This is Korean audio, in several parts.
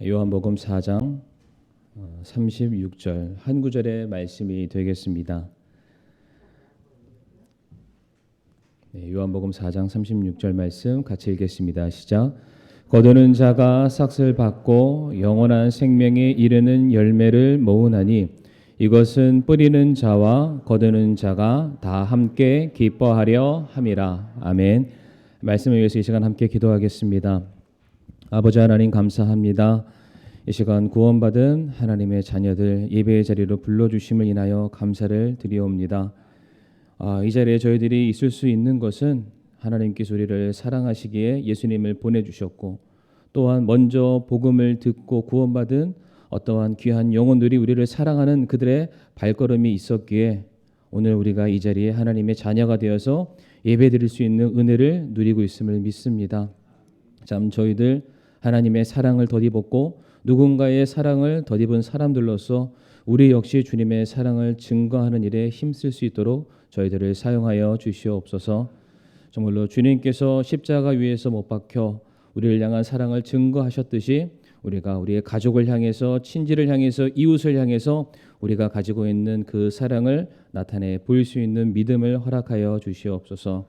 요한복음 4장 36절 한 구절의 말씀이 되겠습니다. 요한복음 4장 36절 말씀 같이 읽겠습니다. 시작. 거두는 자가 삭슬 받고 영원한 생명에 이르는 열매를 모으나니 이것은 뿌리는 자와 거두는 자가 다 함께 기뻐하려 함이라. 아멘. 말씀을 위해서 이 시간 함께 기도하겠습니다. 아버지 하나님 감사합니다. 이 시간 구원받은 하나님의 자녀들 예배의 자리로 불러주심을 인하여 감사를 드리옵니다. 이 자리에 저희들이 있을 수 있는 것은 하나님께서 우리를 사랑하시기에 예수님을 보내주셨고, 또한 먼저 복음을 듣고 구원받은 어떠한 귀한 영혼들이 우리를 사랑하는 그들의 발걸음이 있었기에 오늘 우리가 이 자리에 하나님의 자녀가 되어서 예배드릴 수 있는 은혜를 누리고 있음을 믿습니다. 참 저희들 하나님의 사랑을 덧입었고 누군가의 사랑을 덧입은 사람들로서 우리 역시 주님의 사랑을 증거하는 일에 힘쓸 수 있도록 저희들을 사용하여 주시옵소서. 정말로 주님께서 십자가 위에서 못 박혀 우리를 향한 사랑을 증거하셨듯이 우리가 우리의 가족을 향해서, 친지를 향해서, 이웃을 향해서 우리가 가지고 있는 그 사랑을 나타내 보일 수 있는 믿음을 허락하여 주시옵소서.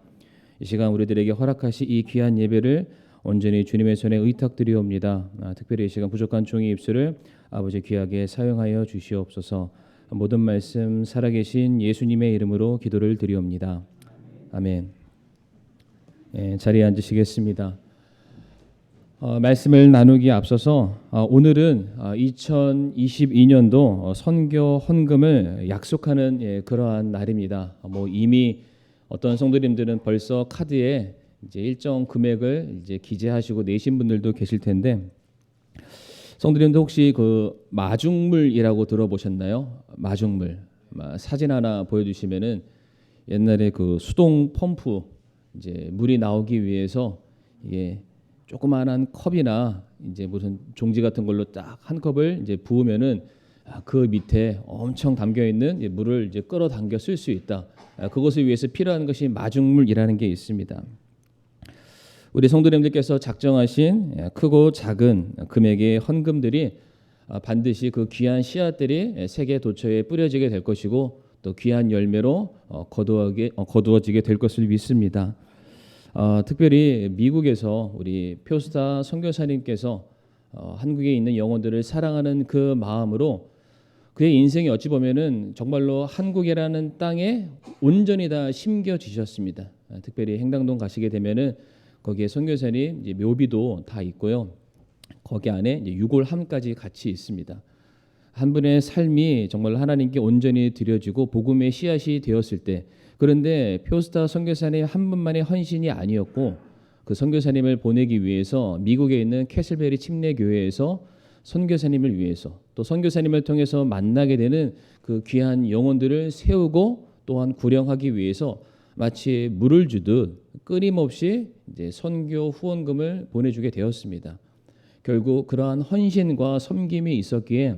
이 시간 우리들에게 허락하시 이 귀한 예배를 온전히 주님의 손에 의탁드리옵니다. 특별히 이 시간 부족한 종의 입술을 아버지 귀하게 사용하여 주시옵소서. 모든 말씀 살아계신 예수님의 이름으로 기도를 드리옵니다. 아멘. 자리에 앉으시겠습니다. 말씀을 나누기에 앞서서 오늘은 2022년도 선교 헌금을 약속하는 그러한 날입니다. 이미 어떤 성도님들은 벌써 카드에 이제 일정 금액을 이제 기재하시고 내신 분들도 계실 텐데, 성도님들 혹시 그 마중물이라고 들어보셨나요? 마중물. 사진 하나 보여주시면은 옛날에 그 수동 펌프 이제 물이 나오기 위해서 이게 조그마한 컵이나 이제 무슨 종지 같은 걸로 딱 한 컵을 이제 부으면은 그 밑에 엄청 담겨 있는 물을 이제 끌어당겨 쓸 수 있다. 그것을 위해서 필요한 것이 마중물이라는 게 있습니다. 우리 성도님들께서 작정하신 크고 작은 금액의 헌금들이 반드시 그 귀한 씨앗들이 세계 도처에 뿌려지게 될 것이고 또 귀한 열매로 거두어지게 될 것을 믿습니다. 특별히 미국에서 우리 표스타 선교사님께서 한국에 있는 영혼들을 사랑하는 그 마음으로 그의 인생이 어찌 보면은 정말로 한국이라는 땅에 온전히 다 심겨지셨습니다. 특별히 행당동 가시게 되면은 거기에 선교사님 이제 묘비도 다 있고요. 거기 안에 이제 유골함까지 같이 있습니다. 한 분의 삶이 정말 하나님께 온전히 드려지고 복음의 씨앗이 되었을 때, 그런데 표스타 선교사님 한 분만의 헌신이 아니었고 그 선교사님을 보내기 위해서 미국에 있는 캐슬베리 침례교회에서 선교사님을 위해서 또 선교사님을 통해서 만나게 되는 그 귀한 영혼들을 세우고 또한 구령하기 위해서 마치 물을 주듯 끊임없이 이제 선교 후원금을 보내주게 되었습니다. 결국 그러한 헌신과 섬김이 있었기에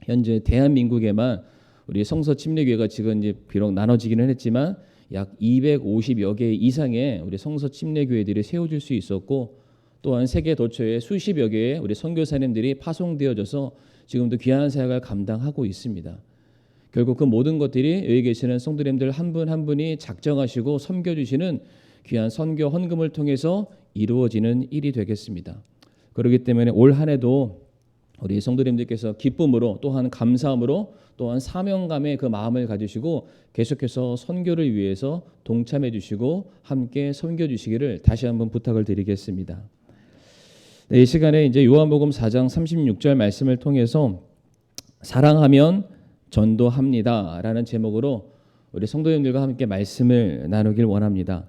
현재 대한민국에만 우리 성서 침례교회가 지금 이제 비록 나눠지기는 했지만 약 250여 개 이상의 우리 성서 침례교회들이 세워질 수 있었고, 또한 세계 도처에 수십여 개의 우리 선교사님들이 파송되어져서 지금도 귀한 사역을 감당하고 있습니다. 결국 그 모든 것들이 여기 계시는 성도님들 한 분 한 분이 작정하시고 섬겨주시는 귀한 선교 헌금을 통해서 이루어지는 일이 되겠습니다. 그렇기 때문에 올 한 해도 우리 성도님들께서 기쁨으로 또한 감사함으로 또한 사명감의 그 마음을 가지시고 계속해서 선교를 위해서 동참해 주시고 함께 섬겨 주시기를 다시 한번 부탁을 드리겠습니다. 이 시간에 이제 요한복음 4장 36절 말씀을 통해서 사랑하면 전도합니다라는 제목으로 우리 성도님들과 함께 말씀을 나누길 원합니다.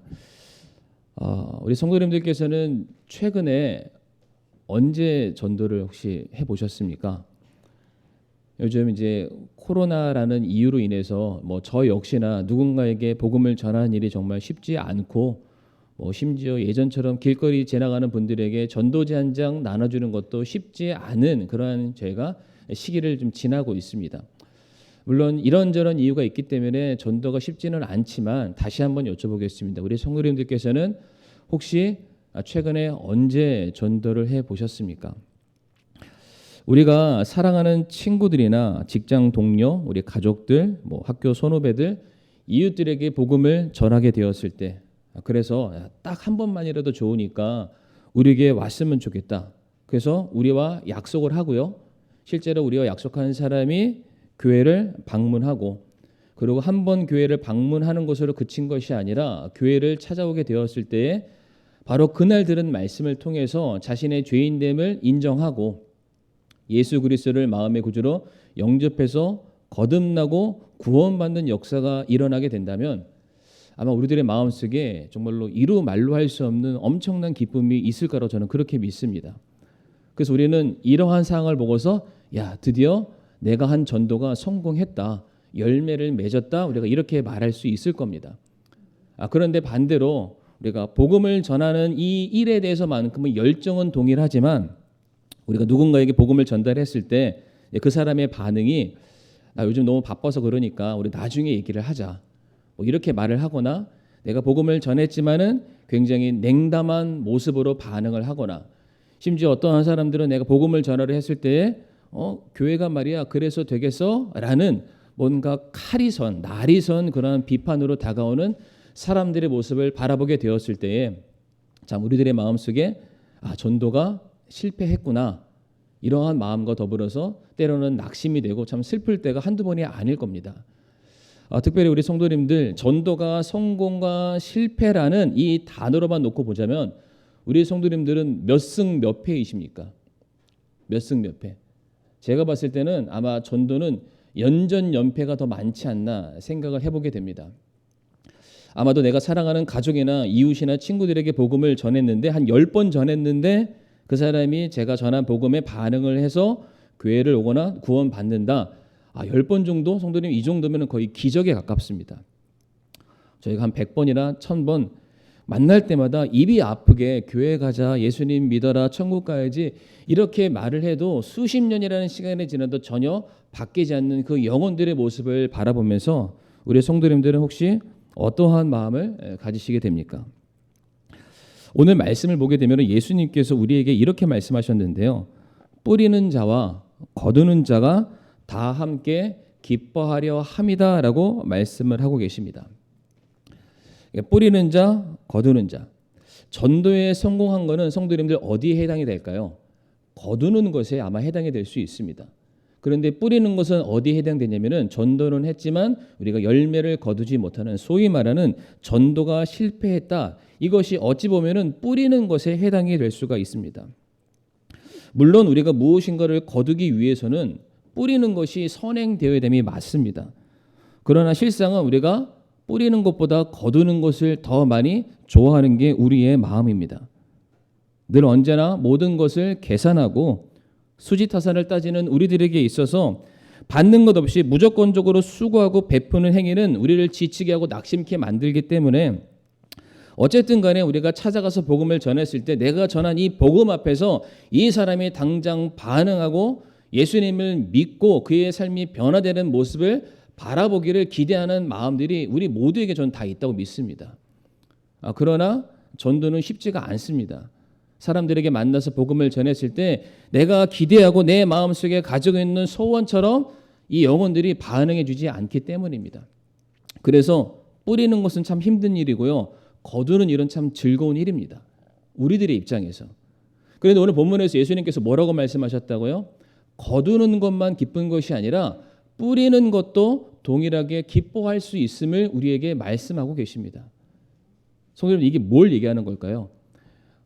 우리 성도님들께서는 최근에 언제 전도를 혹시 해보셨습니까? 요즘 이제 코로나라는 이유로 인해서 저 역시나 누군가에게 복음을 전하는 일이 정말 쉽지 않고 심지어 예전처럼 길거리 지나가는 분들에게 전도지 한 장 나눠주는 것도 쉽지 않은 그러한 저희가 시기를 좀 지나고 있습니다. 물론 이런저런 이유가 있기 때문에 전도가 쉽지는 않지만 다시 한번 여쭤보겠습니다. 우리 성도님들께서는 혹시 최근에 언제 전도를 해 보셨습니까? 우리가 사랑하는 친구들이나 직장 동료, 우리 가족들, 학교 선후배들, 이웃들에게 복음을 전하게 되었을 때, 그래서 딱 한 번만이라도 좋으니까 우리에게 왔으면 좋겠다. 그래서 우리와 약속을 하고요. 실제로 우리와 약속한 사람이 교회를 방문하고, 그리고 한 번 교회를 방문하는 것으로 그친 것이 아니라 교회를 찾아오게 되었을 때에 바로 그날 들은 말씀을 통해서 자신의 죄인됨을 인정하고 예수 그리스도를 마음의 구주로 영접해서 거듭나고 구원받는 역사가 일어나게 된다면 아마 우리들의 마음속에 정말로 이루 말로 할 수 없는 엄청난 기쁨이 있을 거라고 저는 그렇게 믿습니다. 그래서 우리는 이러한 상황을 보고서 드디어 내가 한 전도가 성공했다, 열매를 맺었다, 우리가 이렇게 말할 수 있을 겁니다. 그런데 반대로 우리가 복음을 전하는 이 일에 대해서만큼은 열정은 동일하지만 우리가 누군가에게 복음을 전달했을 때 그 사람의 반응이 나 요즘 너무 바빠서 그러니까 우리 나중에 얘기를 하자, 이렇게 말을 하거나 내가 복음을 전했지만은 굉장히 냉담한 모습으로 반응을 하거나 심지어 어떠한 사람들은 내가 복음을 전하를 했을 때에 교회가 말이야 그래서 되겠어? 라는 뭔가 칼이선 날이선 그런 비판으로 다가오는 사람들의 모습을 바라보게 되었을 때에 참 우리들의 마음속에 전도가 실패했구나, 이러한 마음과 더불어서 때로는 낙심이 되고 참 슬플 때가 한두 번이 아닐 겁니다. 특별히 우리 성도님들, 전도가 성공과 실패라는 이 단어로만 놓고 보자면 우리 성도님들은 몇 승 몇 패이십니까? 몇 승 몇 패? 제가 봤을 때는 아마 전도는 연전연패가 더 많지 않나 생각을 해보게 됩니다. 아마도 내가 사랑하는 가족이나 이웃이나 친구들에게 복음을 전했는데 한 10번 전했는데 그 사람이 제가 전한 복음에 반응을 해서 교회를 오거나 구원받는다. 10번 정도? 성도님 이 정도면 거의 기적에 가깝습니다. 저희가 한 100번이나 1000번 만날 때마다 입이 아프게 교회 가자, 예수님 믿어라, 천국 가야지 이렇게 말을 해도 수십 년이라는 시간이 지나도 전혀 바뀌지 않는 그 영혼들의 모습을 바라보면서 우리 성도님들은 혹시 어떠한 마음을 가지시게 됩니까? 오늘 말씀을 보게 되면 예수님께서 우리에게 이렇게 말씀하셨는데요. 뿌리는 자와 거두는 자가 다 함께 기뻐하려 함이다라고 말씀을 하고 계십니다. 뿌리는 자, 거두는 자. 전도에 성공한 것은 성도님들 어디에 해당이 될까요? 거두는 것에 아마 해당이 될 수 있습니다. 그런데 뿌리는 것은 어디에 해당되냐면은 전도는 했지만 우리가 열매를 거두지 못하는 소위 말하는 전도가 실패했다. 이것이 어찌 보면은 뿌리는 것에 해당이 될 수가 있습니다. 물론 우리가 무엇인가를 거두기 위해서는 뿌리는 것이 선행되어야 됨이 맞습니다. 그러나 실상은 우리가 뿌리는 것보다 거두는 것을 더 많이 좋아하는 게 우리의 마음입니다. 늘 언제나 모든 것을 계산하고 수지타산을 따지는 우리들에게 있어서 받는 것 없이 무조건적으로 수고하고 베푸는 행위는 우리를 지치게 하고 낙심케 만들기 때문에 어쨌든 간에 우리가 찾아가서 복음을 전했을 때 내가 전한 이 복음 앞에서 이 사람이 당장 반응하고 예수님을 믿고 그의 삶이 변화되는 모습을 바라보기를 기대하는 마음들이 우리 모두에게 저는 다 있다고 믿습니다. 그러나 전도는 쉽지가 않습니다. 사람들에게 만나서 복음을 전했을 때 내가 기대하고 내 마음속에 가지고 있는 소원처럼 이 영혼들이 반응해 주지 않기 때문입니다. 그래서 뿌리는 것은 참 힘든 일이고요. 거두는 일은 참 즐거운 일입니다. 우리들의 입장에서. 그런데 오늘 본문에서 예수님께서 뭐라고 말씀하셨다고요? 거두는 것만 기쁜 것이 아니라 뿌리는 것도 동일하게 기뻐할 수 있음을 우리에게 말씀하고 계십니다. 성도님, 이게 뭘 얘기하는 걸까요?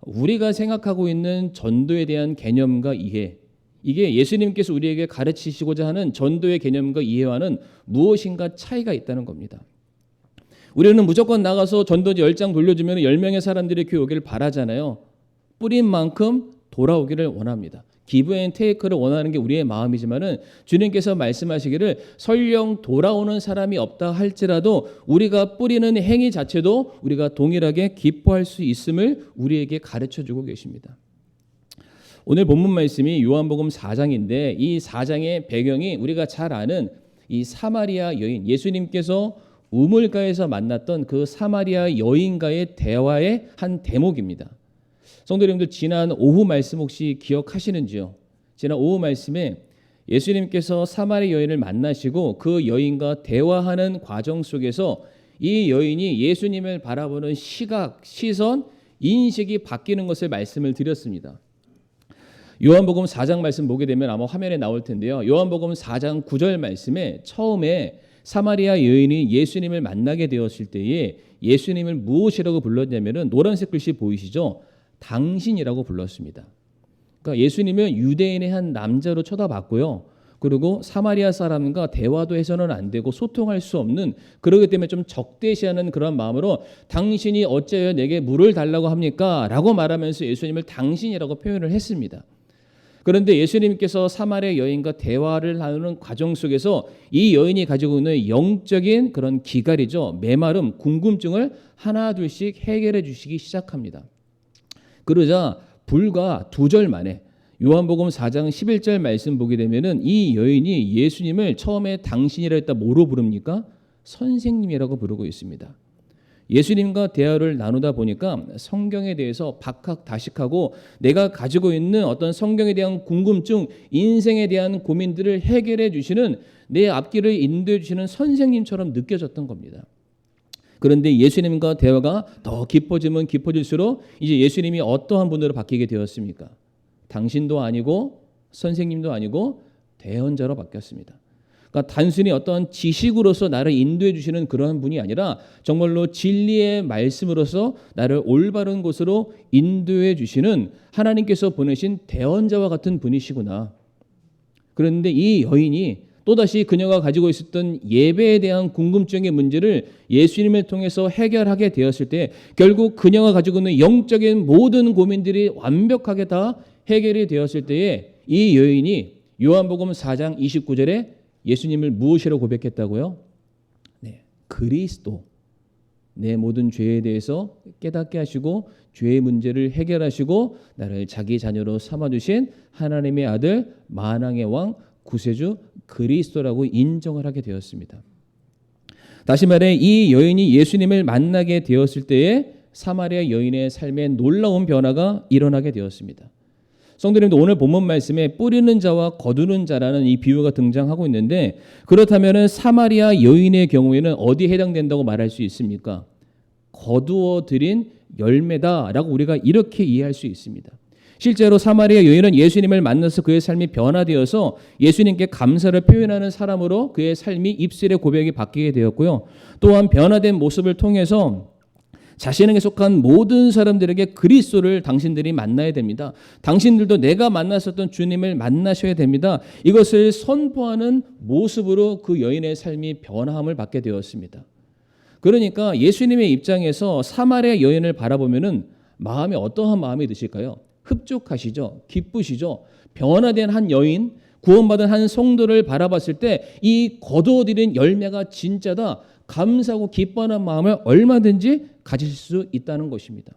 우리가 생각하고 있는 전도에 대한 개념과 이해, 이게 예수님께서 우리에게 가르치시고자 하는 전도의 개념과 이해와는 무엇인가 차이가 있다는 겁니다. 우리는 무조건 나가서 전도지 10장 돌려주면 10명의 사람들이 교회 오기를 바라잖아요. 뿌린 만큼 돌아오기를 원합니다. 기브 앤 테이크를 원하는 게 우리의 마음이지만은 주님께서 말씀하시기를 설령 돌아오는 사람이 없다 할지라도 우리가 뿌리는 행위 자체도 우리가 동일하게 기뻐할 수 있음을 우리에게 가르쳐주고 계십니다. 오늘 본문 말씀이 요한복음 4장인데 이 4장의 배경이 우리가 잘 아는 이 사마리아 여인, 예수님께서 우물가에서 만났던 그 사마리아 여인과의 대화의 한 대목입니다. 성도 여러분들, 지난 오후 말씀 혹시 기억하시는지요? 지난 오후 말씀에 예수님께서 사마리아 여인을 만나시고 그 여인과 대화하는 과정 속에서 이 여인이 예수님을 바라보는 시각, 시선, 인식이 바뀌는 것을 말씀을 드렸습니다. 요한복음 4장 말씀 보게 되면 아마 화면에 나올 텐데요. 요한복음 4장 9절 말씀에 처음에 사마리아 여인이 예수님을 만나게 되었을 때에 예수님을 무엇이라고 불렀냐면은 노란색 글씨 보이시죠? 당신이라고 불렀습니다. 그러니까 예수님을 유대인의 한 남자로 쳐다봤고요. 그리고 사마리아 사람과 대화도 해서는 안 되고 소통할 수 없는, 그러기 때문에 좀 적대시하는 그런 마음으로 당신이 어째요 내게 물을 달라고 합니까? 라고 말하면서 예수님을 당신이라고 표현을 했습니다. 그런데 예수님께서 사마리아 여인과 대화를 나누는 과정 속에서 이 여인이 가지고 있는 영적인 그런 기갈이죠. 메마름, 궁금증을 하나 둘씩 해결해 주시기 시작합니다. 그러자 불과 2절 만에 요한복음 4장 11절 말씀 보게 되면은 이 여인이 예수님을 처음에 당신이라 했다 뭐로 부릅니까? 선생님이라고 부르고 있습니다. 예수님과 대화를 나누다 보니까 성경에 대해서 박학다식하고 내가 가지고 있는 어떤 성경에 대한 궁금증, 인생에 대한 고민들을 해결해 주시는, 내 앞길을 인도해 주시는 선생님처럼 느껴졌던 겁니다. 그런데 예수님과 대화가 더 깊어지면 깊어질수록 이제 예수님이 어떠한 분으로 바뀌게 되었습니까? 당신도 아니고 선생님도 아니고 대언자로 바뀌었습니다. 그러니까 단순히 어떤 지식으로서 나를 인도해 주시는 그러한 분이 아니라 정말로 진리의 말씀으로서 나를 올바른 곳으로 인도해 주시는 하나님께서 보내신 대언자와 같은 분이시구나. 그런데 이 여인이 또다시 그녀가 가지고 있었던 예배에 대한 궁금증의 문제를 예수님을 통해서 해결하게 되었을 때 결국 그녀가 가지고 있는 영적인 모든 고민들이 완벽하게 다 해결이 되었을 때에 이 여인이 요한복음 4장 29절에 예수님을 무엇이라고 고백했다고요? 네, 그리스도. 내 모든 죄에 대해서 깨닫게 하시고 죄의 문제를 해결하시고 나를 자기 자녀로 삼아주신 하나님의 아들 만왕의 왕 구세주 그리스도라고 인정을 하게 되었습니다. 다시 말해 이 여인이 예수님을 만나게 되었을 때에 사마리아 여인의 삶에 놀라운 변화가 일어나게 되었습니다. 성도님들, 오늘 본문 말씀에 뿌리는 자와 거두는 자라는 이 비유가 등장하고 있는데, 그렇다면 사마리아 여인의 경우에는 어디에 해당된다고 말할 수 있습니까? 거두어 들인 열매다라고 우리가 이렇게 이해할 수 있습니다. 실제로 사마리아 여인은 예수님을 만나서 그의 삶이 변화되어서 예수님께 감사를 표현하는 사람으로 그의 삶이 입술의 고백이 바뀌게 되었고요. 또한 변화된 모습을 통해서 자신에게 속한 모든 사람들에게 그리스도를 당신들이 만나야 됩니다. 당신들도 내가 만났었던 주님을 만나셔야 됩니다. 이것을 선포하는 모습으로 그 여인의 삶이 변화함을 받게 되었습니다. 그러니까 예수님의 입장에서 사마리아 여인을 바라보면은 마음이 어떠한 마음이 드실까요? 흡족하시죠? 기쁘시죠? 변화된 한 여인, 구원받은 한 성도를 바라봤을 때 이 거두어들인 열매가 진짜다, 감사하고 기뻐하는 마음을 얼마든지 가질 수 있다는 것입니다.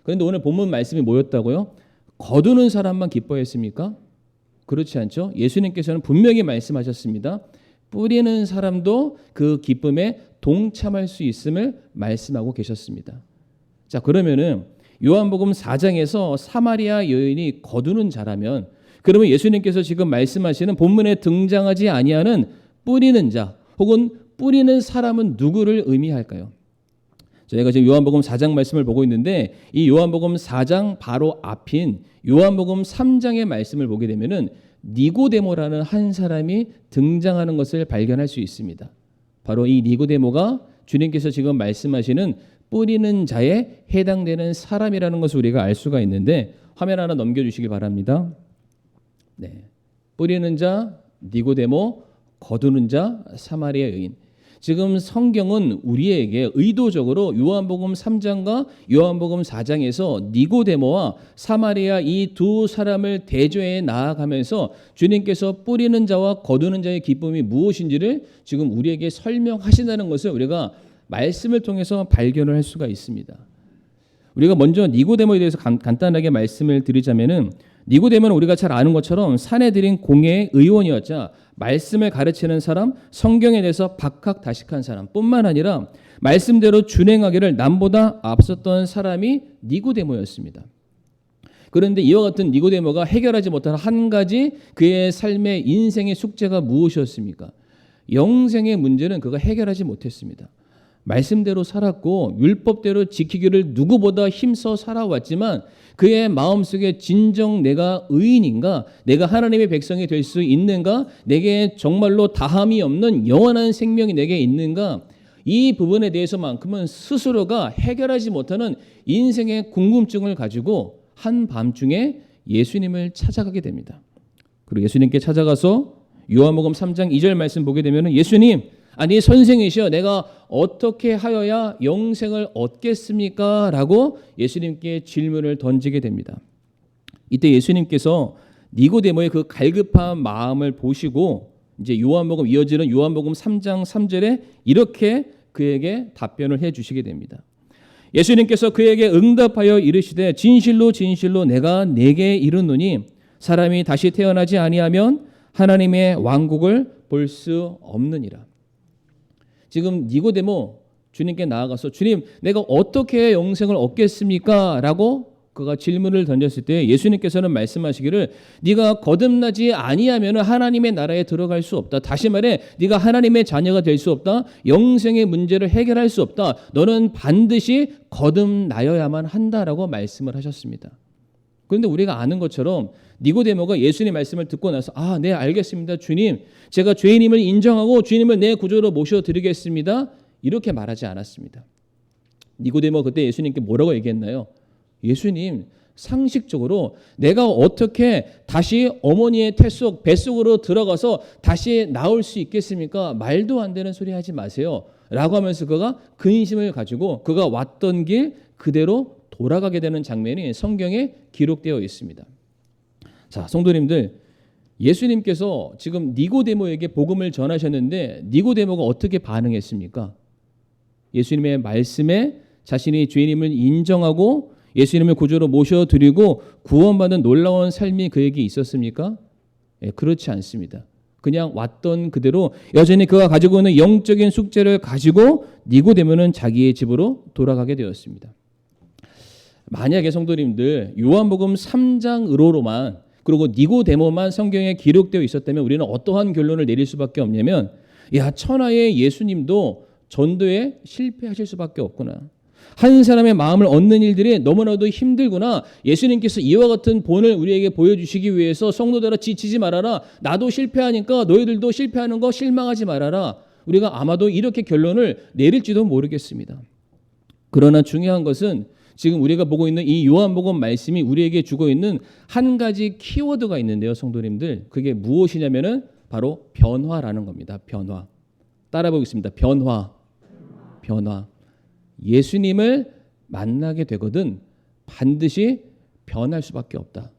그런데 오늘 본문 말씀이 뭐였다고요? 거두는 사람만 기뻐했습니까? 그렇지 않죠. 예수님께서는 분명히 말씀하셨습니다. 뿌리는 사람도 그 기쁨에 동참할 수 있음을 말씀하고 계셨습니다. 자, 그러면은 요한복음 4장에서 사마리아 여인이 거두는 자라면, 그러면 예수님께서 지금 말씀하시는 본문에 등장하지 아니하는 뿌리는 자 혹은 뿌리는 사람은 누구를 의미할까요? 저희가 지금 요한복음 4장 말씀을 보고 있는데 이 요한복음 4장 바로 앞인 요한복음 3장의 말씀을 보게 되면은 니고데모라는 한 사람이 등장하는 것을 발견할 수 있습니다. 바로 이 니고데모가 주님께서 지금 말씀하시는 뿌리는 자에 해당되는 사람이라는 것을 우리가 알 수가 있는데, 화면 하나 넘겨주시기 바랍니다. 네, 뿌리는 자 니고데모, 거두는 자 사마리아 여인. 지금 성경은 우리에게 의도적으로 요한복음 3장과 요한복음 4장에서 니고데모와 사마리아 이 두 사람을 대조해 나아가면서 주님께서 뿌리는 자와 거두는 자의 기쁨이 무엇인지를 지금 우리에게 설명하신다는 것을 우리가 말씀을 통해서 발견을 할 수가 있습니다. 우리가 먼저 니고데모에 대해서 간단하게 말씀을 드리자면은, 니고데모는 우리가 잘 아는 것처럼 산헤드린 공회의 의원이었자 말씀을 가르치는 사람, 성경에 대해서 박학다식한 사람뿐만 아니라 말씀대로 준행하기를 남보다 앞섰던 사람이 니고데모였습니다. 그런데 이와 같은 니고데모가 해결하지 못한 한 가지 그의 삶의 인생의 숙제가 무엇이었습니까? 영생의 문제는 그가 해결하지 못했습니다. 말씀대로 살았고 율법대로 지키기를 누구보다 힘써 살아왔지만 그의 마음속에 진정 내가 의인인가? 내가 하나님의 백성이 될 수 있는가? 내게 정말로 다함이 없는 영원한 생명이 내게 있는가? 이 부분에 대해서만큼은 스스로가 해결하지 못하는 인생의 궁금증을 가지고 한밤중에 예수님을 찾아가게 됩니다. 그리고 예수님께 찾아가서 요한복음 3장 2절 말씀 보게 되면 예수님, 아니 선생이시여 내가 어떻게 하여야 영생을 얻겠습니까? 라고 예수님께 질문을 던지게 됩니다. 이때 예수님께서 니고데모의 그 갈급한 마음을 보시고 이제 요한복음 이어지는 요한복음 3장 3절에 이렇게 그에게 답변을 해 주시게 됩니다. 예수님께서 그에게 응답하여 이르시되 진실로 진실로 내가 네게 이르노니 사람이 다시 태어나지 아니하면 하나님의 왕국을 볼 수 없느니라. 지금 니고데모 주님께 나아가서 주님 내가 어떻게 영생을 얻겠습니까? 라고 그가 질문을 던졌을 때 예수님께서는 말씀하시기를 네가 거듭나지 아니하면 하나님의 나라에 들어갈 수 없다. 다시 말해 네가 하나님의 자녀가 될 수 없다. 영생의 문제를 해결할 수 없다. 너는 반드시 거듭나야만 한다라고 말씀을 하셨습니다. 그런데 우리가 아는 것처럼 니고데모가 예수님 말씀을 듣고 나서 네 알겠습니다. 주님 제가 죄인임을 인정하고 주님을 내 구주로 모셔드리겠습니다. 이렇게 말하지 않았습니다. 니고데모 그때 예수님께 뭐라고 얘기했나요? 예수님 상식적으로 내가 어떻게 다시 어머니의 뱃속으로 들어가서 다시 나올 수 있겠습니까? 말도 안 되는 소리 하지 마세요 라고 하면서 그가 근심을 가지고 그가 왔던 길 그대로 돌아가게 되는 장면이 성경에 기록되어 있습니다. 자, 성도님들, 예수님께서 지금 니고데모에게 복음을 전하셨는데 니고데모가 어떻게 반응했습니까? 예수님의 말씀에 자신이 죄인임을 인정하고 예수님을 구주로 모셔드리고 구원받는 놀라운 삶이 그에게 있었습니까? 그렇지 않습니다. 그냥 왔던 그대로 여전히 그가 가지고 있는 영적인 숙제를 가지고 니고데모는 자기의 집으로 돌아가게 되었습니다. 만약에 성도님들 요한복음 3장으로만 그리고 니고데모만 성경에 기록되어 있었다면 우리는 어떠한 결론을 내릴 수밖에 없냐면 천하의 예수님도 전도에 실패하실 수밖에 없구나. 한 사람의 마음을 얻는 일들이 너무나도 힘들구나. 예수님께서 이와 같은 본을 우리에게 보여주시기 위해서 성도들아 지치지 말아라. 나도 실패하니까 너희들도 실패하는 거 실망하지 말아라. 우리가 아마도 이렇게 결론을 내릴지도 모르겠습니다. 그러나 중요한 것은 지금 우리가 보고 있는 이 요한복음 말씀이 우리에게 주고 있는 한 가지 키워드가 있는데요, 성도님들. 그게 무엇이냐면은 바로 변화라는 겁니다. 변화. 따라 보겠습니다. 변화. 예수님을 만나게 되거든 반드시 변할 수밖에 없다.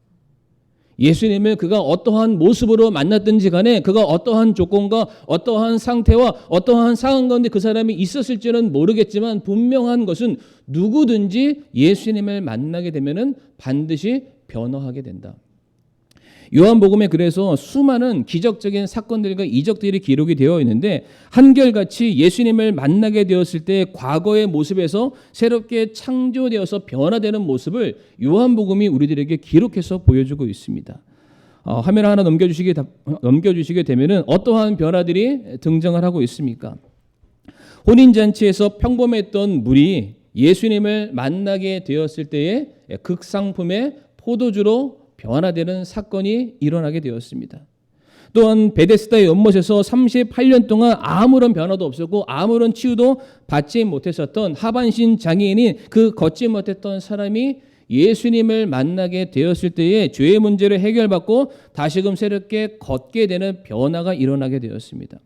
예수님을 그가 어떠한 모습으로 만났든지 간에 그가 어떠한 조건과 어떠한 상태와 어떠한 상황 가운데 그 사람이 있었을지는 모르겠지만 분명한 것은 누구든지 예수님을 만나게 되면은 반드시 변화하게 된다. 요한복음에 그래서 수많은 기적적인 사건들과 이적들이 기록이 되어 있는데 한결같이 예수님을 만나게 되었을 때 과거의 모습에서 새롭게 창조되어서 변화되는 모습을 요한복음이 우리들에게 기록해서 보여주고 있습니다. 화면 하나 넘겨주시게 되면은 어떠한 변화들이 등장을 하고 있습니까? 혼인잔치에서 평범했던 물이 예수님을 만나게 되었을 때에 극상품의 포도주로 변화되는 사건이 일어나게 되었습니다. 또한 베데스다의 연못에서 38년 동안 아무런 변화도 없었고 아무런 치유도 받지 못했었던 하반신 장애인인 그 걷지 못했던 사람이 예수님을 만나게 되었을 때에 죄의 문제를 해결받고 다시금 새롭게 걷게 되는 변화가 일어나게 되었습니다.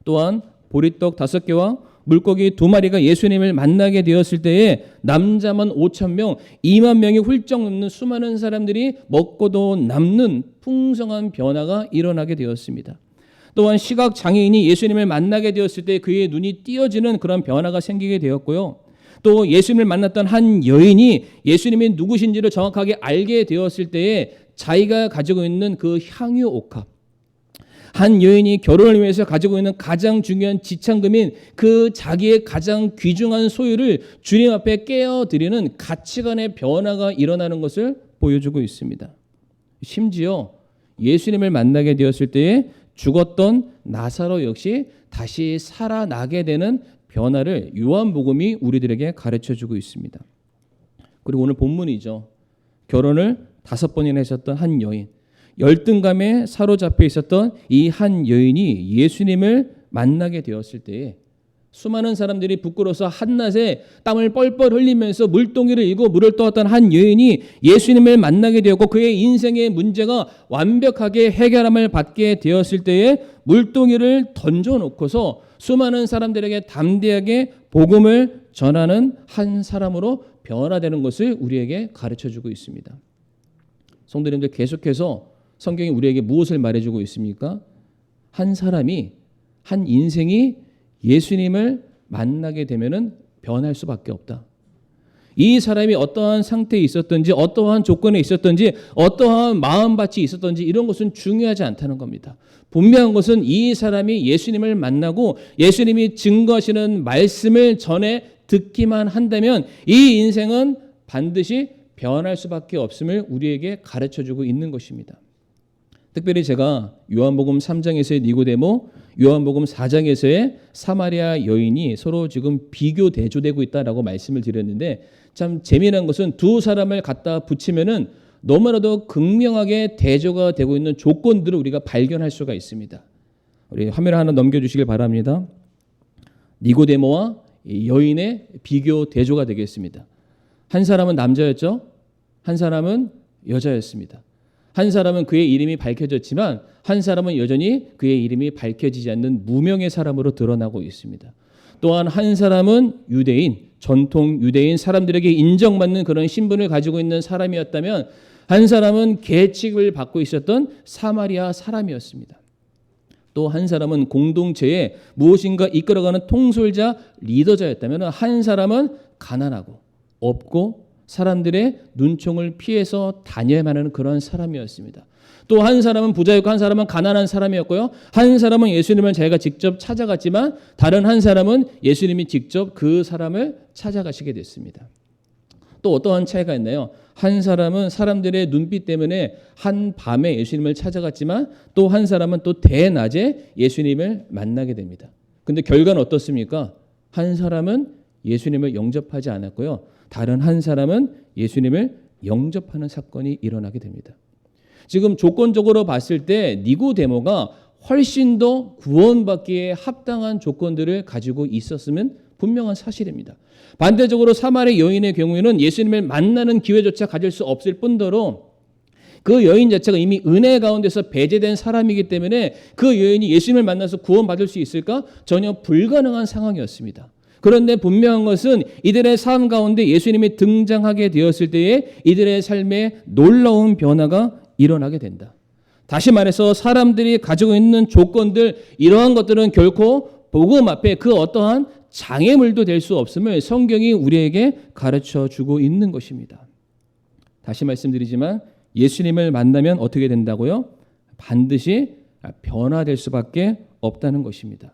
또한 보리떡 5개와 물고기 2마리가 예수님을 만나게 되었을 때에 남자만 5,000명, 2만 명이 훌쩍 넘는 수많은 사람들이 먹고도 남는 풍성한 변화가 일어나게 되었습니다. 또한 시각 장애인이 예수님을 만나게 되었을 때 그의 눈이 띄어지는 그런 변화가 생기게 되었고요. 또 예수님을 만났던 한 여인이 예수님이 누구신지를 정확하게 알게 되었을 때에 자기가 가지고 있는 그 향유 옥합, 한 여인이 결혼을 위해서 가지고 있는 가장 중요한 지참금인 그 자기의 가장 귀중한 소유를 주님 앞에 깨어드리는 가치관의 변화가 일어나는 것을 보여주고 있습니다. 심지어 예수님을 만나게 되었을 때에 죽었던 나사로 역시 다시 살아나게 되는 변화를 요한복음이 우리들에게 가르쳐주고 있습니다. 그리고 오늘 본문이죠. 결혼을 5번이나 하셨던 한 여인, 열등감에 사로잡혀 있었던 이 한 여인이 예수님을 만나게 되었을 때에 수많은 사람들이 부끄러워서 한낮에 땀을 뻘뻘 흘리면서 물동이를 이고 물을 떠왔던 한 여인이 예수님을 만나게 되었고 그의 인생의 문제가 완벽하게 해결함을 받게 되었을 때에 물동이를 던져놓고서 수많은 사람들에게 담대하게 복음을 전하는 한 사람으로 변화되는 것을 우리에게 가르쳐주고 있습니다. 성도님들, 계속해서 성경이 우리에게 무엇을 말해주고 있습니까? 한 사람이, 한 인생이 예수님을 만나게 되면은 변할 수밖에 없다. 이 사람이 어떠한 상태에 있었든지 어떠한 조건에 있었든지 어떠한 마음밭이 있었든지 이런 것은 중요하지 않다는 겁니다. 분명한 것은 이 사람이 예수님을 만나고 예수님이 증거하시는 말씀을 전해 듣기만 한다면 이 인생은 반드시 변할 수밖에 없음을 우리에게 가르쳐주고 있는 것입니다. 특별히 제가 요한복음 3장에서의 니고데모, 요한복음 4장에서의 사마리아 여인이 서로 지금 비교 대조되고 있다라고 말씀을 드렸는데 참 재미난 것은 두 사람을 갖다 붙이면은 너무나도 극명하게 대조가 되고 있는 조건들을 우리가 발견할 수가 있습니다. 우리 화면을 하나 넘겨주시길 바랍니다. 니고데모와 여인의 비교 대조가 되겠습니다. 한 사람은 남자였죠. 한 사람은 여자였습니다. 한 사람은 그의 이름이 밝혀졌지만 한 사람은 여전히 그의 이름이 밝혀지지 않는 무명의 사람으로 드러나고 있습니다. 또한 한 사람은 유대인, 전통 유대인 사람들에게 인정받는 그런 신분을 가지고 있는 사람이었다면 한 사람은 계칙을 받고 있었던 사마리아 사람이었습니다. 또 한 사람은 공동체에 무엇인가 이끌어가는 통솔자, 리더자였다면 한 사람은 가난하고 없고 사람들의 눈총을 피해서 다녀야만 하는 그런 사람이었습니다. 또 한 사람은 부자였고 한 사람은 가난한 사람이었고요. 한 사람은 예수님을 자기가 직접 찾아갔지만 다른 한 사람은 예수님이 직접 그 사람을 찾아가시게 됐습니다. 또 어떠한 차이가 있나요? 한 사람은 사람들의 눈빛 때문에 한 밤에 예수님을 찾아갔지만 또 한 사람은 또 대낮에 예수님을 만나게 됩니다. 근데 결과는 어떻습니까? 한 사람은 예수님을 영접하지 않았고요. 다른 한 사람은 예수님을 영접하는 사건이 일어나게 됩니다. 지금 조건적으로 봤을 때 니고데모가 훨씬 더 구원받기에 합당한 조건들을 가지고 있었으면 분명한 사실입니다. 반대적으로 사마리아 여인의 경우에는 예수님을 만나는 기회조차 가질 수 없을 뿐더러 그 여인 자체가 이미 은혜 가운데서 배제된 사람이기 때문에 그 여인이 예수님을 만나서 구원받을 수 있을까? 전혀 불가능한 상황이었습니다. 그런데 분명한 것은 이들의 삶 가운데 예수님이 등장하게 되었을 때에 이들의 삶에 놀라운 변화가 일어나게 된다. 다시 말해서 사람들이 가지고 있는 조건들, 이러한 것들은 결코 복음 앞에 그 어떠한 장애물도 될 수 없음을 성경이 우리에게 가르쳐 주고 있는 것입니다. 다시 말씀드리지만 예수님을 만나면 어떻게 된다고요? 반드시 변화될 수밖에 없다는 것입니다.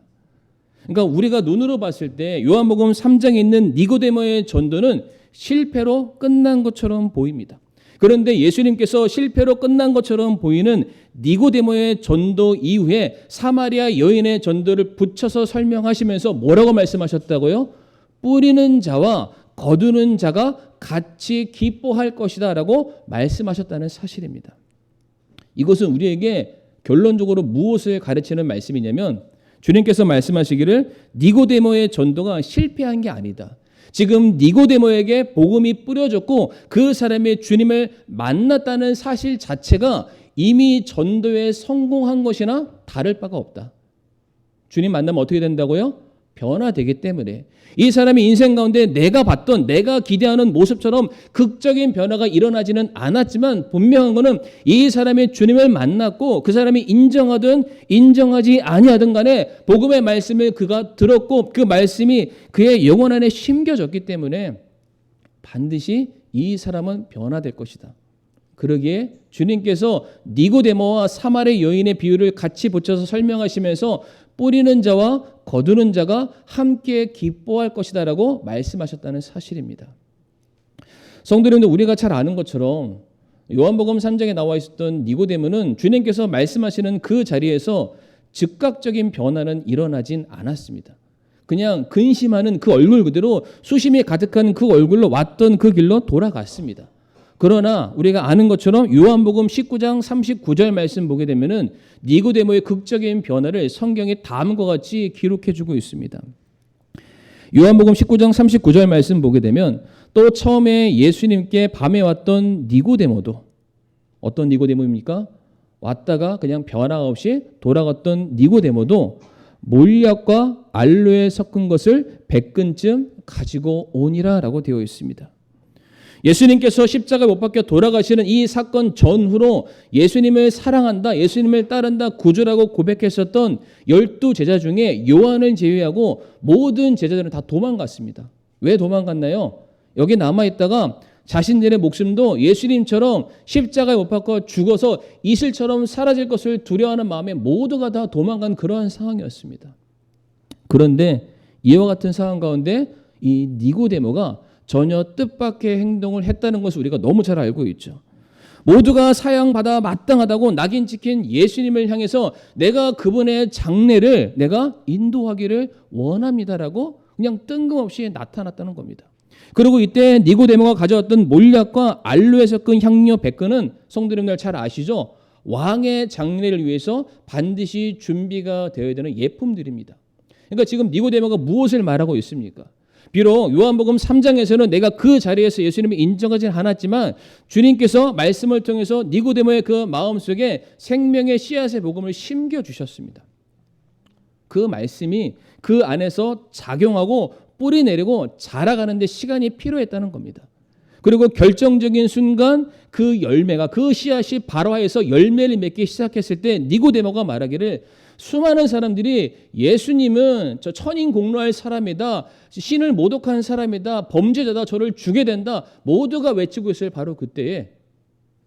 그러니까 우리가 눈으로 봤을 때 요한복음 3장에 있는 니고데모의 전도는 실패로 끝난 것처럼 보입니다. 그런데 예수님께서 실패로 끝난 것처럼 보이는 니고데모의 전도 이후에 사마리아 여인의 전도를 붙여서 설명하시면서 뭐라고 말씀하셨다고요? 뿌리는 자와 거두는 자가 같이 기뻐할 것이다 라고 말씀하셨다는 사실입니다. 이것은 우리에게 결론적으로 무엇을 가르치는 말씀이냐면 주님께서 말씀하시기를 니고데모의 전도가 실패한 게 아니다. 지금 니고데모에게 복음이 뿌려졌고 그 사람이 주님을 만났다는 사실 자체가 이미 전도에 성공한 것이나 다를 바가 없다. 주님 만나면 어떻게 된다고요? 변화되기 때문에 이 사람이 인생 가운데 내가 봤던 내가 기대하는 모습처럼 극적인 변화가 일어나지는 않았지만 분명한 것은 이 사람이 주님을 만났고 그 사람이 인정하든 인정하지 아니하든 간에 복음의 말씀을 그가 들었고 그 말씀이 그의 영혼 안에 심겨졌기 때문에 반드시 이 사람은 변화될 것이다. 그러기에 주님께서 니고데모와 사마리 여인의 비유를 같이 붙여서 설명하시면서 뿌리는 자와 거두는 자가 함께 기뻐할 것이다라고 말씀하셨다는 사실입니다. 성도님들, 우리가 잘 아는 것처럼 요한복음 3장에 나와 있었던 니고데모는 주님께서 말씀하시는 그 자리에서 즉각적인 변화는 일어나진 않았습니다. 그냥 근심하는 그 얼굴 그대로 수심이 가득한 그 얼굴로 왔던 그 길로 돌아갔습니다. 그러나 우리가 아는 것처럼 요한복음 19장 39절 말씀 보게 되면은 니고데모의 극적인 변화를 성경이 다음과 같이 기록해 주고 있습니다. 요한복음 19장 39절 말씀 보게 되면 또 처음에 예수님께 밤에 왔던 니고데모도, 어떤 니고데모입니까? 왔다가 그냥 변화 없이 돌아갔던 니고데모도 몰약과 알로에 섞은 것을 100근쯤 가지고 오니라라고 되어 있습니다. 예수님께서 십자가에 못 박혀 돌아가시는 이 사건 전후로 예수님을 사랑한다, 예수님을 따른다, 구주라고 고백했었던 12제자 중에 요한을 제외하고 모든 제자들은 다 도망갔습니다. 왜 도망갔나요? 여기 남아있다가 자신들의 목숨도 예수님처럼 십자가에 못 박혀 죽어서 이슬처럼 사라질 것을 두려워하는 마음에 모두가 다 도망간 그러한 상황이었습니다. 그런데 이와 같은 상황 가운데 이 니고데모가 전혀 뜻밖의 행동을 했다는 것을 우리가 너무 잘 알고 있죠. 모두가 사형받아 마땅하다고 낙인 찍힌 예수님을 향해서 내가 그분의 장례를 내가 인도하기를 원합니다라고 그냥 뜬금없이 나타났다는 겁니다. 그리고 이때 니고데모가 가져왔던 몰약과 알로에 섞은 향료 100근은 성도님들 잘 아시죠? 왕의 장례를 위해서 반드시 준비가 되어야 되는 예품들입니다. 그러니까 지금 니고데모가 무엇을 말하고 있습니까? 비록 요한복음 3장에서는 내가 그 자리에서 예수님을 인정하지 않았지만 주님께서 말씀을 통해서 니고데모의 그 마음속에 생명의 씨앗의 복음을 심겨주셨습니다. 그 말씀이 그 안에서 작용하고 뿌리 내리고 자라가는 데 시간이 필요했다는 겁니다. 그리고 결정적인 순간 그 열매가, 그 씨앗이 발화해서 열매를 맺기 시작했을 때 니고데모가 말하기를 수많은 사람들이 예수님은 저 천인공로할 사람이다, 신을 모독하는 사람이다, 범죄자다, 저를 죽게 된다, 모두가 외치고 있을 바로 그때에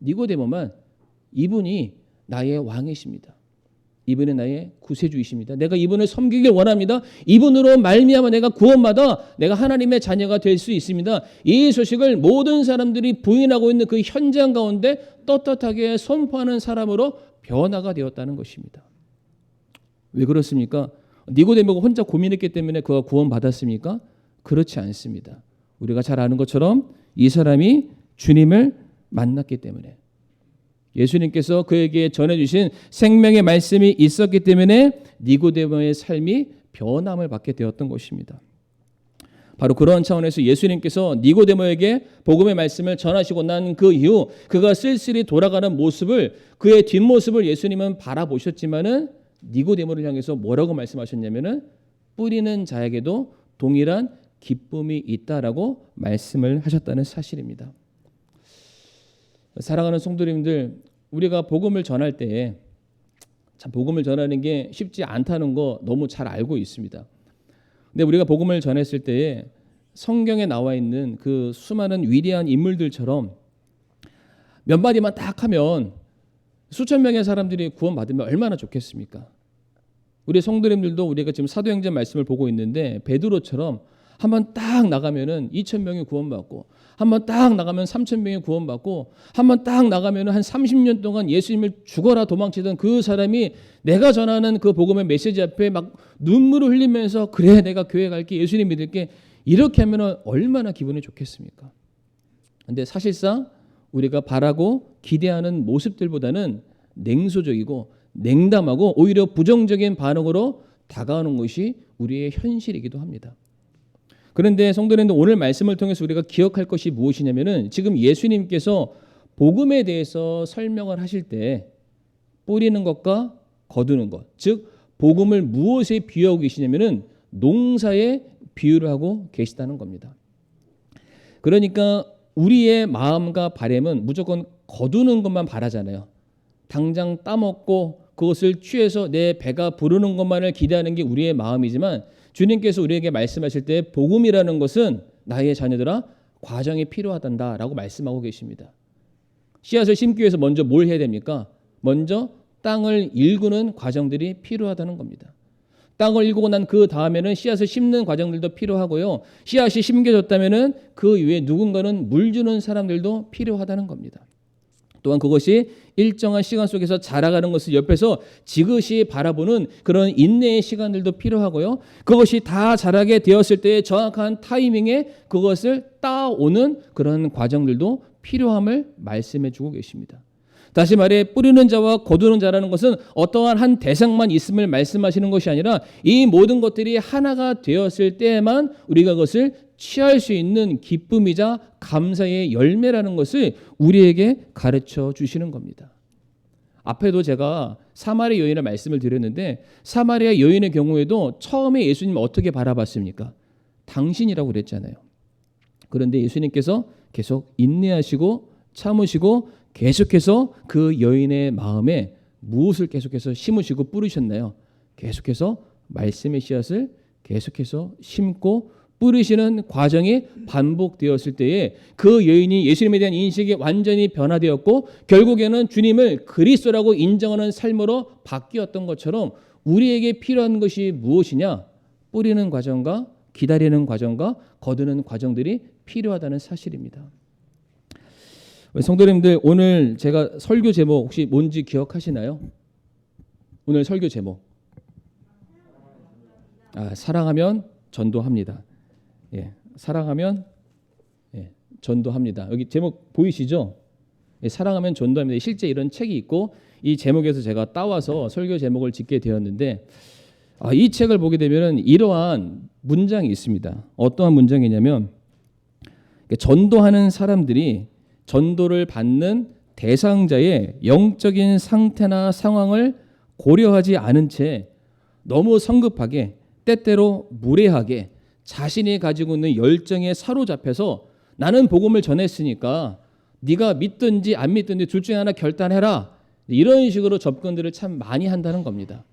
니고데모만 이분이 나의 왕이십니다. 이분이 나의 구세주이십니다. 내가 이분을 섬기길 원합니다. 이분으로 말미암아 내가 구원받아 내가 하나님의 자녀가 될 수 있습니다. 이 소식을 모든 사람들이 부인하고 있는 그 현장 가운데 떳떳하게 선포하는 사람으로 변화가 되었다는 것입니다. 왜 그렇습니까? 니고데모가 혼자 고민했기 때문에 그가 구원받았습니까? 그렇지 않습니다. 우리가 잘 아는 것처럼 이 사람이 주님을 만났기 때문에, 예수님께서 그에게 전해주신 생명의 말씀이 있었기 때문에 니고데모의 삶이 변함을 받게 되었던 것입니다. 바로 그런 차원에서 예수님께서 니고데모에게 복음의 말씀을 전하시고 난 그 이후 그가 쓸쓸히 돌아가는 모습을, 그의 뒷모습을 예수님은 바라보셨지만은 니고데모를 향해서 뭐라고 말씀하셨냐면은 뿌리는 자에게도 동일한 기쁨이 있다라고 말씀을 하셨다는 사실입니다. 사랑하는 성도님들, 우리가 복음을 전할 때에 참 복음을 전하는 게 쉽지 않다는 거 너무 잘 알고 있습니다. 근데 우리가 복음을 전했을 때에 성경에 나와 있는 그 수많은 위대한 인물들처럼 몇 마디만 딱 하면 수천 명의 사람들이 구원받으면 얼마나 좋겠습니까? 우리 성도님들도 우리가 지금 사도행전 말씀을 보고 있는데 베드로처럼 한번 딱 나가면은 2,000명이 구원받고, 한번 딱 나가면 3,000명이 구원받고, 한번 딱 나가면은 한 30년 동안 예수님을 죽어라 도망치던 그 사람이 내가 전하는 그 복음의 메시지 앞에 막 눈물을 흘리면서 그래 내가 교회 갈게, 예수님 믿을게, 이렇게 하면은 얼마나 기분이 좋겠습니까? 근데 사실상 우리가 바라고 기대하는 모습들보다는 냉소적이고 냉담하고 오히려 부정적인 반응으로 다가오는 것이 우리의 현실이기도 합니다. 그런데 성도님들, 오늘 말씀을 통해서 우리가 기억할 것이 무엇이냐면은 지금 예수님께서 복음에 대해서 설명을 하실 때 뿌리는 것과 거두는 것, 즉 복음을 무엇에 비유하고 계시냐면은 농사에 비유를 하고 계시다는 겁니다. 그러니까 우리의 마음과 바람은 무조건 거두는 것만 바라잖아요. 당장 따먹고 그것을 취해서 내 배가 부르는 것만을 기대하는 게 우리의 마음이지만 주님께서 우리에게 말씀하실 때 복음이라는 것은 나의 자녀들아 과정이 필요하단다라고 말씀하고 계십니다. 씨앗을 심기 위해서 먼저 뭘 해야 됩니까? 먼저 땅을 일구는 과정들이 필요하다는 겁니다. 땅을 일구고 난 그 다음에는 씨앗을 심는 과정들도 필요하고요. 씨앗이 심겨졌다면은 그 위에 누군가는 물 주는 사람들도 필요하다는 겁니다. 또한 그것이 일정한 시간 속에서 자라가는 것을 옆에서 지그시 바라보는 그런 인내의 시간들도 필요하고요. 그것이 다 자라게 되었을 때의 정확한 타이밍에 그것을 따오는 그런 과정들도 필요함을 말씀해 주고 계십니다. 다시 말해 뿌리는 자와 거두는 자라는 것은 어떠한 한 대상만 있음을 말씀하시는 것이 아니라 이 모든 것들이 하나가 되었을 때에만 우리가 그것을 취할 수 있는 기쁨이자 감사의 열매라는 것을 우리에게 가르쳐 주시는 겁니다. 앞에도 제가 사마리아 여인의 말씀을 드렸는데 사마리아 여인의 경우에도 처음에 예수님 어떻게 바라봤습니까? 당신이라고 그랬잖아요. 그런데 예수님께서 계속 인내하시고 참으시고 계속해서 그 여인의 마음에 무엇을 계속해서 심으시고 뿌리셨나요? 계속해서 말씀의 씨앗을 계속해서 심고 뿌리시는 과정이 반복되었을 때에 그 여인이 예수님에 대한 인식이 완전히 변화되었고 결국에는 주님을 그리스도라고 인정하는 삶으로 바뀌었던 것처럼 우리에게 필요한 것이 무엇이냐? 뿌리는 과정과 기다리는 과정과 거두는 과정들이 필요하다는 사실입니다. 성도님들, 오늘 제가 설교 제목 혹시 뭔지 기억하시나요? 오늘 설교 제목 사랑하면 전도합니다. 사랑하면 전도합니다. 여기 제목 보이시죠? 사랑하면 전도합니다. 실제 이런 책이 있고 이 제목에서 제가 따와서 설교 제목을 짓게 되었는데 이 책을 보게 되면 이러한 문장이 있습니다. 어떠한 문장이냐면 전도하는 사람들이 전도를 받는 대상자의 영적인 상태나 상황을 고려하지 않은 채 너무 성급하게 때때로 무례하게 자신이 가지고 있는 열정에 사로잡혀서 나는 복음을 전했으니까 네가 믿든지 안 믿든지 둘 중에 하나 결단해라 이런 식으로 접근들을 참 많이 한다는 겁니다.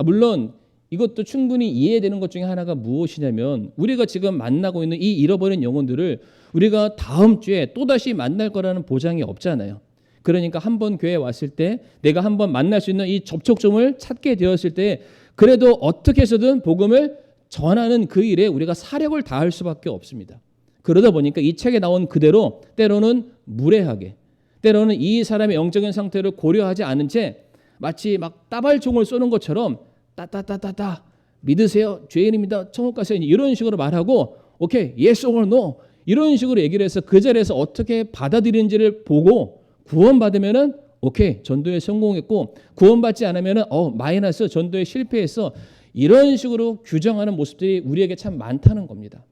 물론 이것도 충분히 이해되는 것 중에 하나가 무엇이냐면 우리가 지금 만나고 있는 이 잃어버린 영혼들을 우리가 다음 주에 또다시 만날 거라는 보장이 없잖아요. 그러니까 한번 교회에 왔을 때 내가 한번 만날 수 있는 이 접촉점을 찾게 되었을 때 그래도 어떻게 해서든 복음을 전하는 그 일에 우리가 사력을 다할 수밖에 없습니다. 그러다 보니까 이 책에 나온 그대로 때로는 무례하게 때로는 이 사람의 영적인 상태를 고려하지 않은 채 마치 막 따발총을 쏘는 것처럼 따따따따따 믿으세요 죄인입니다 천국 가세요 이런 식으로 말하고 오케이 yes or no 이런 식으로 얘기를 해서 그 자리에서 어떻게 받아들이는지를 보고 구원받으면은 오케이 전도에 성공했고 구원받지 않으면은 마이너스 전도에 실패했어 이런 식으로 규정하는 모습들이 우리에게 참 많다는 겁니다.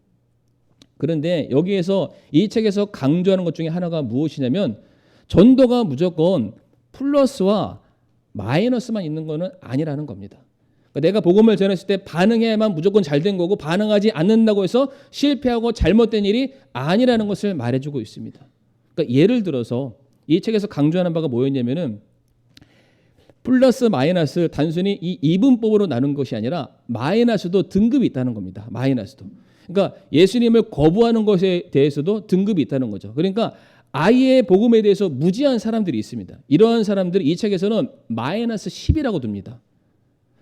그런데 여기에서 이 책에서 강조하는 것 중에 하나가 무엇이냐면 전도가 무조건 플러스와 마이너스만 있는 것은 아니라는 겁니다. 내가 복음을 전했을 때 반응해야만 무조건 잘된 거고 반응하지 않는다고 해서 실패하고 잘못된 일이 아니라는 것을 말해주고 있습니다. 그러니까 예를 들어서 이 책에서 강조하는 바가 뭐였냐면은 플러스 마이너스 단순히 이 이분법으로 나눈 것이 아니라 마이너스도 등급이 있다는 겁니다. 마이너스도. 그러니까 예수님을 거부하는 것에 대해서도 등급이 있다는 거죠. 그러니까 아예 복음에 대해서 무지한 사람들이 있습니다. 이러한 사람들이 이 책에서는 마이너스 10이라고 둡니다.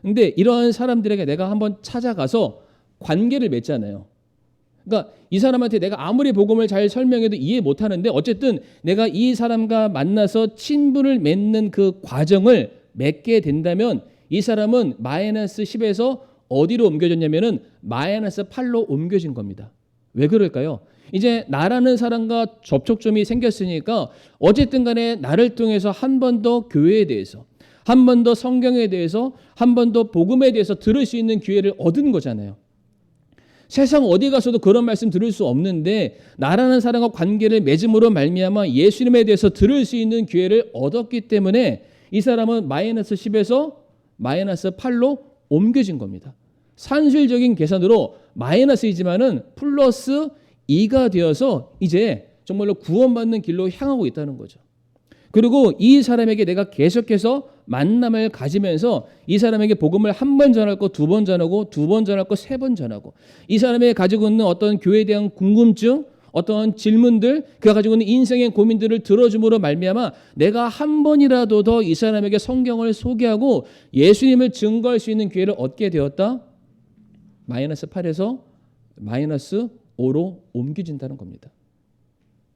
근데 이러한 사람들에게 내가 한번 찾아가서 관계를 맺잖아요. 그러니까 이 사람한테 내가 아무리 복음을 잘 설명해도 이해 못하는데 어쨌든 내가 이 사람과 만나서 친분을 맺는 그 과정을 맺게 된다면 이 사람은 마이너스 10에서 어디로 옮겨졌냐면은 마이너스 8로 옮겨진 겁니다. 왜 그럴까요? 이제 나라는 사람과 접촉점이 생겼으니까 어쨌든 간에 나를 통해서 한 번 더 교회에 대해서 한 번 더 성경에 대해서 한 번 더 복음에 대해서 들을 수 있는 기회를 얻은 거잖아요. 세상 어디 가서도 그런 말씀 들을 수 없는데 나라는 사람과 관계를 맺음으로 말미암아 예수님에 대해서 들을 수 있는 기회를 얻었기 때문에 이 사람은 마이너스 10에서 마이너스 8로 옮겨진 겁니다. 산술적인 계산으로 마이너스이지만은 플러스 2가 되어서 이제 정말로 구원받는 길로 향하고 있다는 거죠. 그리고 이 사람에게 내가 계속해서 만남을 가지면서 이 사람에게 복음을 한 번 전할 거, 두 번 전하고, 두 번 전할 거, 세 번 전하고 이 사람이 가지고 있는 어떤 교회에 대한 궁금증, 어떤 질문들, 그가 가지고 있는 인생의 고민들을 들어줌으로 말미암아 내가 한 번이라도 더 이 사람에게 성경을 소개하고 예수님을 증거할 수 있는 기회를 얻게 되었다. 마이너스 8에서 마이너스 5로 옮겨진다는 겁니다.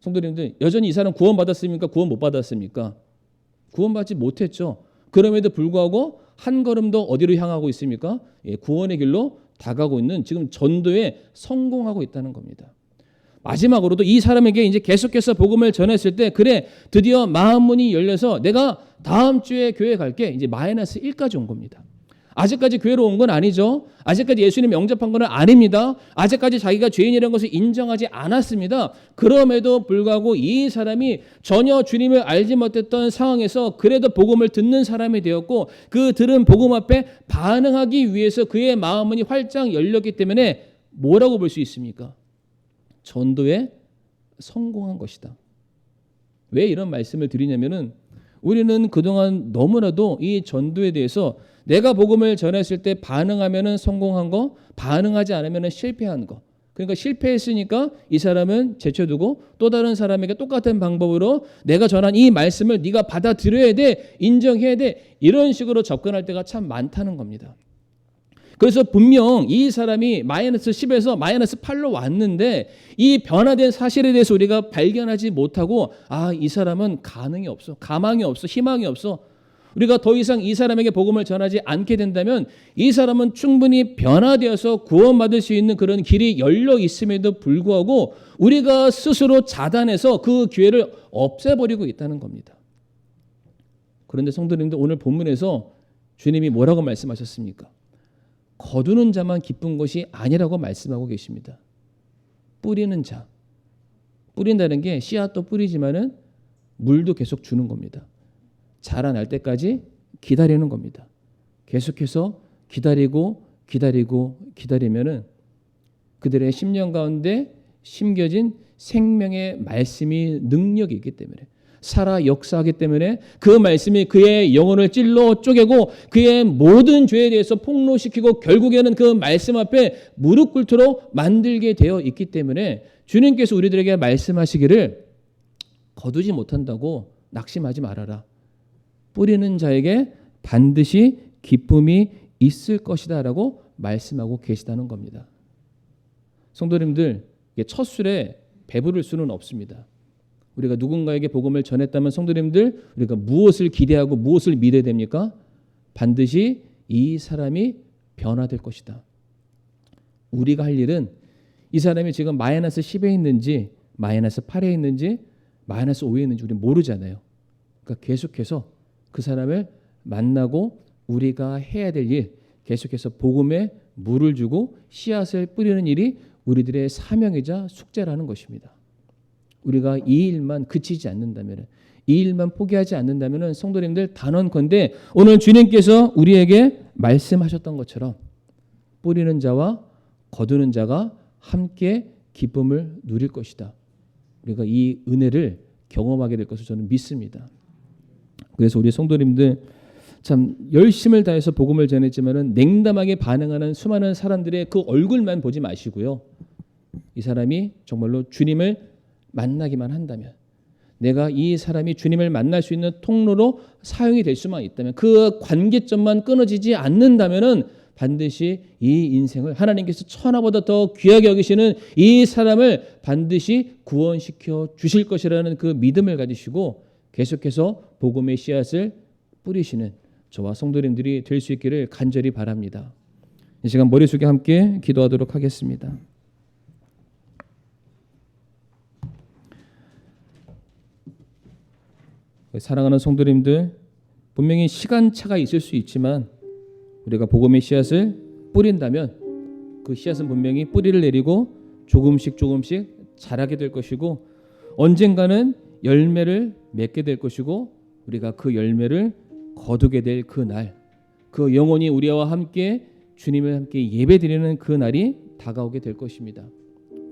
성도님들, 여전히 이 사람 구원받았습니까? 구원 못 받았습니까? 구원받지 못했죠. 그럼에도 불구하고 한 걸음 더 어디로 향하고 있습니까? 구원의 길로 다가고 있는 지금 전도에 성공하고 있다는 겁니다. 마지막으로도 이 사람에게 이제 계속해서 복음을 전했을 때, 그래 드디어 마음 문이 열려서 내가 다음 주에 교회 갈게, 이제 마이너스 1까지 온 겁니다. 아직까지 교회로 온 건 아니죠. 아직까지 예수님 영접한 건 아닙니다. 아직까지 자기가 죄인이라는 것을 인정하지 않았습니다. 그럼에도 불구하고 이 사람이 전혀 주님을 알지 못했던 상황에서 그래도 복음을 듣는 사람이 되었고, 그 들은 복음 앞에 반응하기 위해서 그의 마음문이 활짝 열렸기 때문에 뭐라고 볼 수 있습니까? 전도에 성공한 것이다. 왜 이런 말씀을 드리냐면은, 우리는 그동안 너무나도 이 전도에 대해서 내가 복음을 전했을 때 반응하면은 성공한 거, 반응하지 않으면은 실패한 거. 그러니까 실패했으니까 이 사람은 제쳐두고 또 다른 사람에게 똑같은 방법으로 내가 전한 이 말씀을 네가 받아들여야 돼, 인정해야 돼, 이런 식으로 접근할 때가 참 많다는 겁니다. 그래서 분명 이 사람이 마이너스 10에서 마이너스 8로 왔는데 이 변화된 사실에 대해서 우리가 발견하지 못하고, 이 사람은 가능이 없어, 가망이 없어, 희망이 없어. 우리가 더 이상 이 사람에게 복음을 전하지 않게 된다면 이 사람은 충분히 변화되어서 구원받을 수 있는 그런 길이 열려 있음에도 불구하고 우리가 스스로 자단해서 그 기회를 없애버리고 있다는 겁니다. 그런데 성도님들, 오늘 본문에서 주님이 뭐라고 말씀하셨습니까? 거두는 자만 기쁜 것이 아니라고 말씀하고 계십니다. 뿌리는 자. 뿌린다는 게 씨앗도 뿌리지만은 물도 계속 주는 겁니다. 자라날 때까지 기다리는 겁니다. 계속해서 기다리면은 그들의 심령 가운데 심겨진 생명의 말씀이 능력이 있기 때문에, 살아 역사하기 때문에 그 말씀이 그의 영혼을 찔러 쪼개고 그의 모든 죄에 대해서 폭로시키고 결국에는 그 말씀 앞에 무릎 꿇도록 만들게 되어 있기 때문에 주님께서 우리들에게 말씀하시기를 거두지 못한다고 낙심하지 말아라. 뿌리는 자에게 반드시 기쁨이 있을 것이다 라고 말씀하고 계시다는 겁니다. 성도님들, 첫 술에 배부를 수는 없습니다. 우리가 누군가에게 복음을 전했다면 성도님들, 우리가 무엇을 기대하고 무엇을 믿어야 됩니까? 반드시 이 사람이 변화될 것이다. 우리가 할 일은 이 사람이 지금 마이너스 10에 있는지 마이너스 8에 있는지 마이너스 5에 있는지 우리 모르잖아요. 그러니까 계속해서 그 사람을 만나고 우리가 해야 될 일, 계속해서 복음에 물을 주고 씨앗을 뿌리는 일이 우리들의 사명이자 숙제라는 것입니다. 우리가 이 일만 그치지 않는다면, 이 일만 포기하지 않는다면 성도님들, 단언컨대 오늘 주님께서 우리에게 말씀하셨던 것처럼 뿌리는 자와 거두는 자가 함께 기쁨을 누릴 것이다. 우리가 이 은혜를 경험하게 될 것을 저는 믿습니다. 그래서 우리 성도님들, 참 열심을 다해서 복음을 전했지만은 냉담하게 반응하는 수많은 사람들의 그 얼굴만 보지 마시고요. 이 사람이 정말로 주님을 만나기만 한다면, 내가 이 사람이 주님을 만날 수 있는 통로로 사용이 될 수만 있다면, 그 관계점만 끊어지지 않는다면은 반드시 이 인생을 하나님께서 천하보다 더 귀하게 여기시는 이 사람을 반드시 구원시켜 주실 것이라는 그 믿음을 가지시고 계속해서 복음의 씨앗을 뿌리시는 저와 성도님들이 될 수 있기를 간절히 바랍니다. 이 시간 머리 숙여 함께 기도하도록 하겠습니다. 사랑하는 성도님들, 분명히 시간차가 있을 수 있지만 우리가 복음의 씨앗을 뿌린다면 그 씨앗은 분명히 뿌리를 내리고 조금씩 자라게 될 것이고 언젠가는 열매를 맺게 될 것이고 우리가 그 열매를 거두게 될 그 날, 그 영혼이 우리와 함께 주님을 함께 예배드리는 그 날이 다가오게 될 것입니다.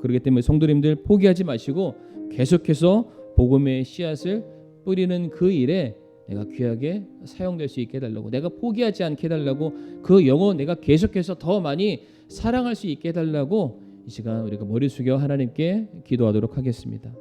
그렇기 때문에 성도님들, 포기하지 마시고 계속해서 복음의 씨앗을 뿌리는 그 일에 내가 귀하게 사용될 수 있게 해달라고, 내가 포기하지 않게 해달라고, 그 영혼 내가 계속해서 더 많이 사랑할 수 있게 해달라고 이 시간 우리가 머리 숙여 하나님께 기도하도록 하겠습니다.